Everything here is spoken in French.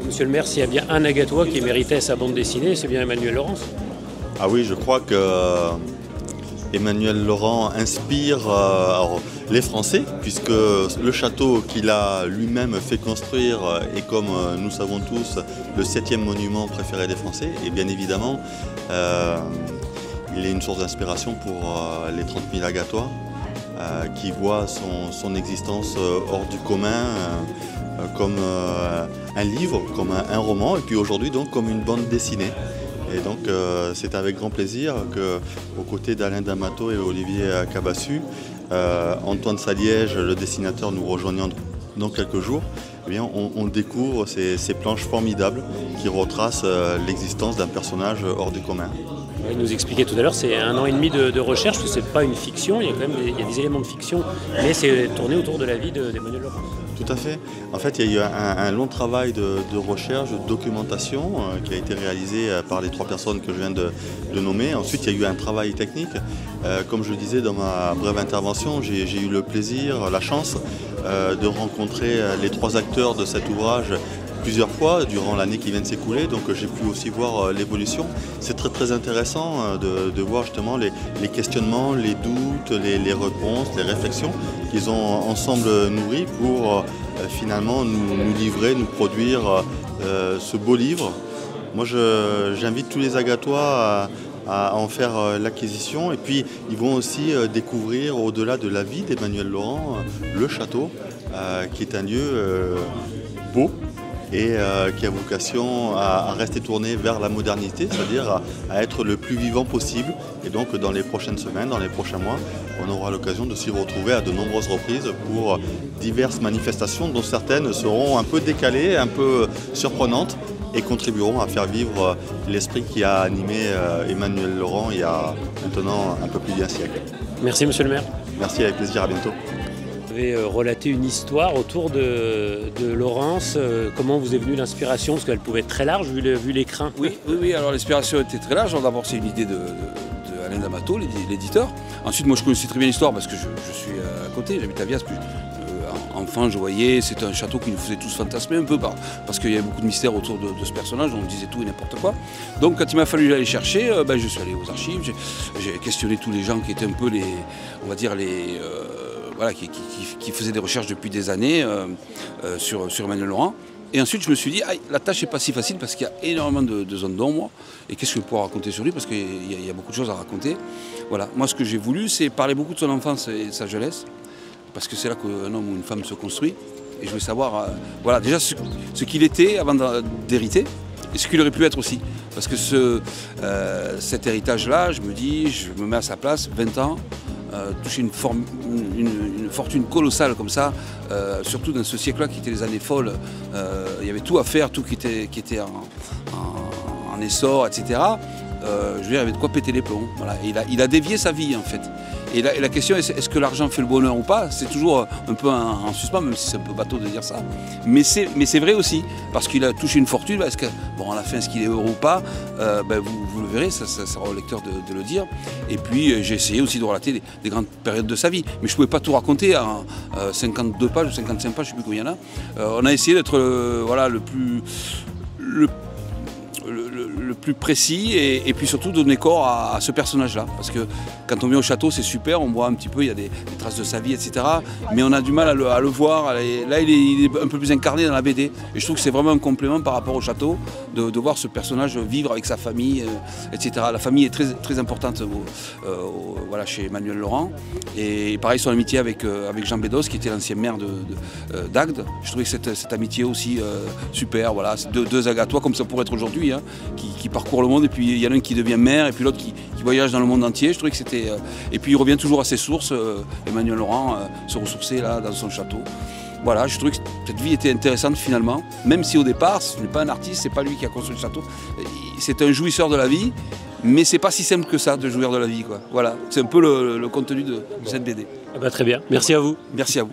Monsieur le maire, s'il y a bien un Agatois qui méritait sa bande dessinée, c'est bien Emmanuel Laurence. Ah oui, je crois que Emmanuel Laurent inspire les Français, puisque le château qu'il a lui-même fait construire est, comme nous savons tous, le 7e monument préféré des Français. Et bien évidemment, il est une source d'inspiration pour les 30 000 Agatois qui voient son existence hors du commun, comme un livre, comme un roman, et puis aujourd'hui donc comme une bande dessinée. Et donc c'est avec grand plaisir qu'aux côtés d'Alain D'Amato et Olivier Cabassu, Antoine Saliège, le dessinateur, nous rejoignant dans quelques jours, eh bien, on découvre ces planches formidables qui retracent l'existence d'un personnage hors du commun. Il nous expliquait tout à l'heure, c'est 1 an et demi de recherche, parce que c'est pas une fiction, il y a quand même des éléments de fiction, mais c'est tourné autour de la vie d'Emmanuel Laurence. Tout à fait. En fait, il y a eu un long travail de recherche, de documentation qui a été réalisé par les 3 personnes que je viens de nommer. Ensuite, il y a eu un travail technique. Comme je le disais dans ma brève intervention, j'ai eu le plaisir, la chance de rencontrer les 3 acteurs de cet ouvrage plusieurs fois durant l'année qui vient de s'écouler, donc j'ai pu aussi voir l'évolution. C'est très intéressant de voir justement les questionnements, les doutes, les réponses, les réflexions qu'ils ont ensemble nourris pour finalement nous livrer, nous produire ce beau livre. Moi j'invite tous les Agatois à en faire l'acquisition, et puis ils vont aussi découvrir au-delà de la vie d'Emmanuel Laurent le château qui est un lieu beau et qui a vocation à rester tourné vers la modernité, c'est-à-dire à être le plus vivant possible. Et donc dans les prochaines semaines, dans les prochains mois, on aura l'occasion de s'y retrouver à de nombreuses reprises pour diverses manifestations dont certaines seront un peu décalées, un peu surprenantes et contribueront à faire vivre l'esprit qui a animé Emmanuel Laurent il y a maintenant un peu plus d'1 siècle. Merci monsieur le maire. Merci, avec plaisir, à bientôt. Vous avez relaté une histoire autour de Laurence. Comment vous est venue l'inspiration? Parce qu'elle pouvait être très large vu l'écrin. Oui, alors l'inspiration était très large. D'abord, c'est une idée de Alain D'Amato, l'éditeur. Ensuite, moi je connaissais très bien l'histoire parce que je suis à côté, j'habite à Vias. Enfant, je voyais, c'était un château qui nous faisait tous fantasmer un peu parce qu'il y avait beaucoup de mystères autour de ce personnage, on disait tout et n'importe quoi. Donc quand il m'a fallu aller chercher, je suis allé aux archives, j'ai questionné tous les gens qui étaient un peu on va dire voilà, qui faisaient des recherches depuis des années sur Emmanuel Laurent. Et ensuite, je me suis dit, la tâche n'est pas si facile parce qu'il y a énormément de zones d'ombre. Et qu'est-ce que je pourrais raconter sur lui? Parce qu'il y a beaucoup de choses à raconter. Voilà. Moi, ce que j'ai voulu, c'est parler beaucoup de son enfance et de sa jeunesse. Parce que c'est là qu'un homme ou une femme se construit. Et je voulais savoir, voilà, déjà ce qu'il était avant d'hériter et ce qu'il aurait pu être aussi. Parce que cet héritage-là, je me dis, je me mets à sa place, 20 ans, toucher une fortune colossale comme ça, surtout dans ce siècle-là qui était les années folles. Il y avait tout à faire, tout qui était en essor, etc. Je veux dire, il avait de quoi péter les plombs. Voilà. Et il a dévié sa vie en fait. Et la question est-ce que l'argent fait le bonheur ou pas? C'est toujours un peu en suspens, même si c'est un peu bateau de dire ça. Mais c'est vrai aussi, parce qu'il a touché une fortune. Est-ce que, bon, à la fin, est-ce qu'il est heureux ou pas? Vous le verrez, ça sera au lecteur de le dire. Et puis j'ai essayé aussi de relater des grandes périodes de sa vie. Mais je ne pouvais pas tout raconter en 52 pages ou 55 pages, je ne sais plus combien il y en a. On a essayé d'être voilà, le plus précis et puis surtout donner corps à ce personnage-là. Parce que quand on vient au château, c'est super, on voit un petit peu, il y a des traces de sa vie, etc. Mais on a du mal à le voir. Là, il est un peu plus incarné dans la BD. Et je trouve que c'est vraiment un complément par rapport au château de voir ce personnage vivre avec sa famille, etc. La famille est très importante voilà, chez Emmanuel Laurent. Et pareil, son amitié avec Jean Bédos, qui était l'ancien maire d'Agde. Je trouvais que cette amitié aussi super. Voilà, c'est deux Agatois, comme ça pourrait être aujourd'hui, hein, qui parcourent le monde. Et puis il y en a un qui devient maire, et puis l'autre qui voyage dans le monde entier. Je trouvais que c'était... Et puis il revient toujours à ses sources, Emmanuel Laurent, se ressourcer là, dans son château. Voilà, je trouvais que cette vie était intéressante finalement, même si au départ, ce n'est pas un artiste, c'est pas lui qui a construit le château. C'est un jouisseur de la vie, mais c'est pas si simple que ça de jouir de la vie, quoi. Voilà, c'est un peu le contenu de cette BD. Ah bah, très bien, merci à vous. Merci à vous.